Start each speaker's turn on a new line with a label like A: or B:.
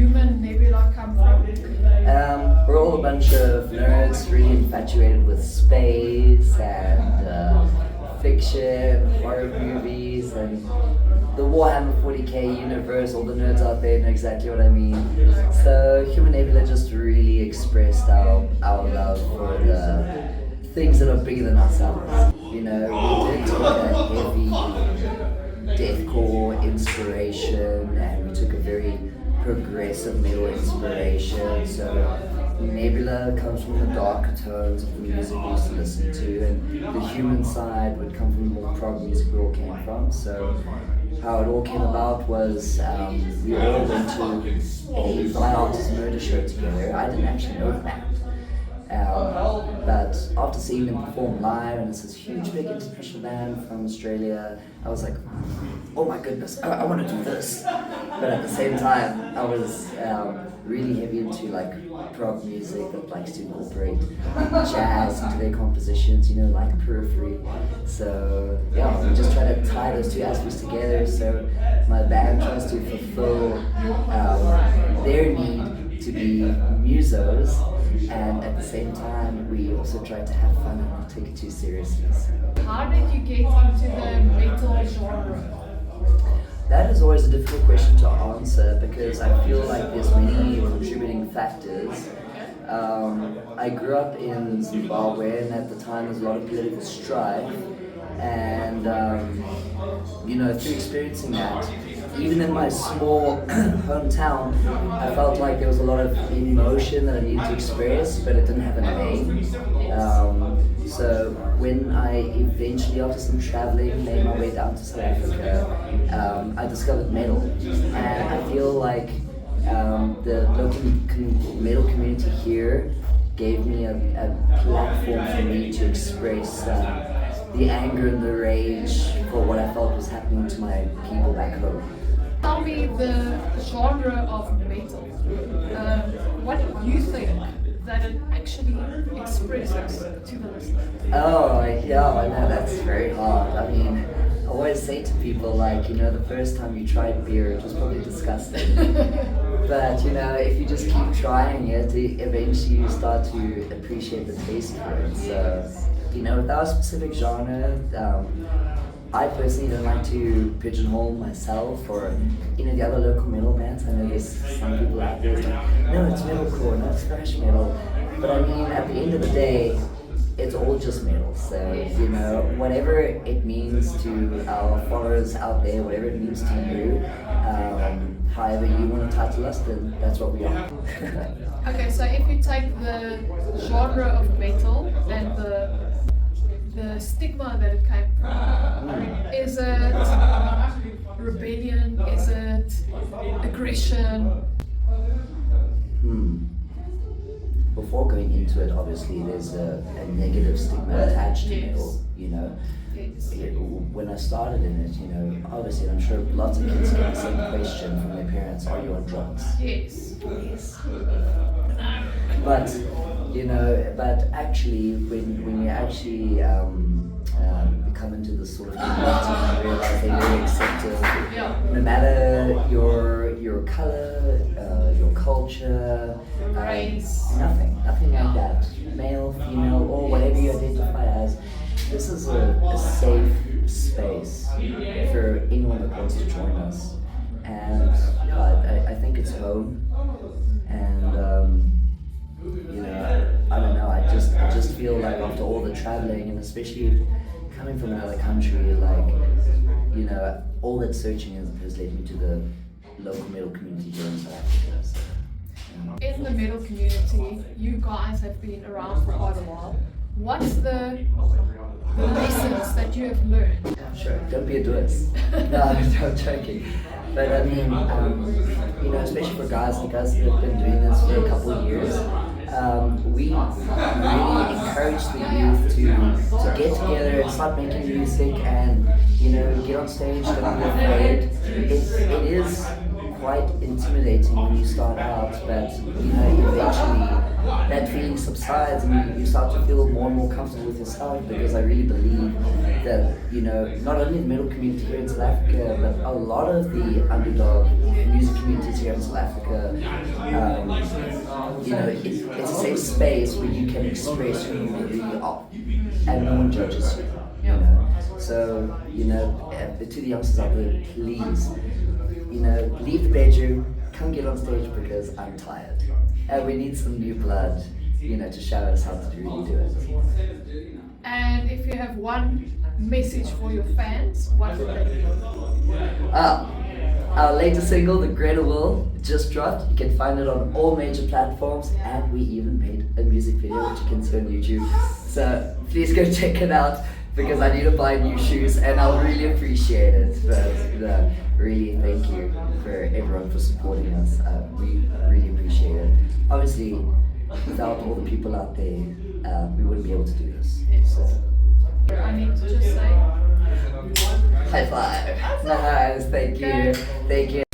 A: Human Nebula come from?
B: We're all a bunch of nerds really infatuated with space and fiction, horror movies, and the Warhammer 40k universe. All the nerds out there know exactly what I mean. So Human Nebula just really expressed our love for the things that are bigger than ourselves. You know, we did take a heavy deathcore inspiration, and we took a very progressive metal inspiration. So Nebula comes from the darker tones of the music we used to listen to, and the human side would come from the more prog music we all came from. So how it all came about was we all went to a Blind Artist Murder show together. I didn't actually know the band. But after seeing them perform live, and it's this huge big international band from Australia, I was like, oh my goodness, I want to do this. But at the same time, I was really heavy into like prog music that likes to incorporate jazz into their compositions, you know, like Periphery. So yeah, we just try to tie those two aspects together. So my band tries to fulfill their need to be musos, and at the same time we also try to have fun and not take it too seriously. So.
A: How did you get into the metal genre?
B: That is always a difficult question to answer because I feel like there's many contributing factors. I grew up in Zimbabwe, and at the time there was a lot of political strife, and you know, through experiencing that, even in my small hometown, I felt like there was a lot of emotion that I needed to express, but it didn't have a name. So when I eventually, after some traveling, made my way down to South Africa, I discovered metal, and I feel like the local metal community here gave me a platform for me to express the anger and the rage for what I felt was happening to my people back home.
A: Tell me the genre of metal. What do you think that it actually expresses to the listener?
B: Oh, yeah, I know that's very hard. I mean, I always say to people, like, you know, the first time you tried beer, it was probably disgusting. But, you know, if you just keep trying it, eventually you start to appreciate the taste for it. So, you know, without a specific genre, I personally don't like to pigeonhole myself or any of the other local metal bands. I know there's some people out there that like, no, it's metalcore, no, it's thrash metal. But I mean, at the end of the day, it's all just metal. So, you know, whatever it means to our followers out there, whatever it means to you, however you want to title us, then that's what we are.
A: Okay, so if you take the genre of metal and the stigma that it came from, is it rebellion? Is it aggression?
B: Before going into it, obviously there's a negative stigma attached to metal, you know.
A: Yes.
B: When I started in it, you know, obviously I'm sure lots of kids get the same question from their parents, are you on drugs?
A: Yes.
B: Yes. But, you know, but actually when you actually come into this sort of community, you realize they're very accepting.
A: Yeah.
B: No matter your color, your culture,
A: Race.
B: nothing like that. Male, female, or whatever you identify as. This is a safe space for anyone that wants to join us, and I think it's home. And you know, I don't know. I just feel like after all the traveling, and especially coming from another country, like, you know, all that searching has led me to the local metal community here in South Africa. So, yeah.
A: In the metal community, you guys have been around for quite a while. What's the lessons that you have learned?
B: Yeah, sure, don't be a doers. No, I'm joking. But I mean, you know, especially for guys like us that have been doing this for a couple of years, we really encourage the youth to get together and start making music and, you know, get on stage, don't be afraid. It is quite intimidating when you start out, but, you know, eventually that feeling subsides and you start to feel more and more comfortable with yourself, because I really believe that, you know, not only the metal community here in South Africa, but a lot of the underdog music communities here in South Africa, you know, it's a safe space where you can express who you really are, and no one judges you, you know. So, you know, to the youngsters out there, please, you know, leave the bedroom, come get on stage, because I'm tired. And we need some new blood, you know, to show us how to really do it.
A: And if you have one message for your fans, what would that be?
B: Our latest single, The Greater Will, just dropped. You can find it on all major platforms, and we even made a music video which you can see on YouTube. So please go check it out, because I need to buy new shoes and I'll really appreciate it. But really thank you for everyone for supporting us. We really appreciate it. Obviously, without all the people out there, we wouldn't be able to do this. So.
A: I need to just say
B: High five. Nice, thank you. Thank you.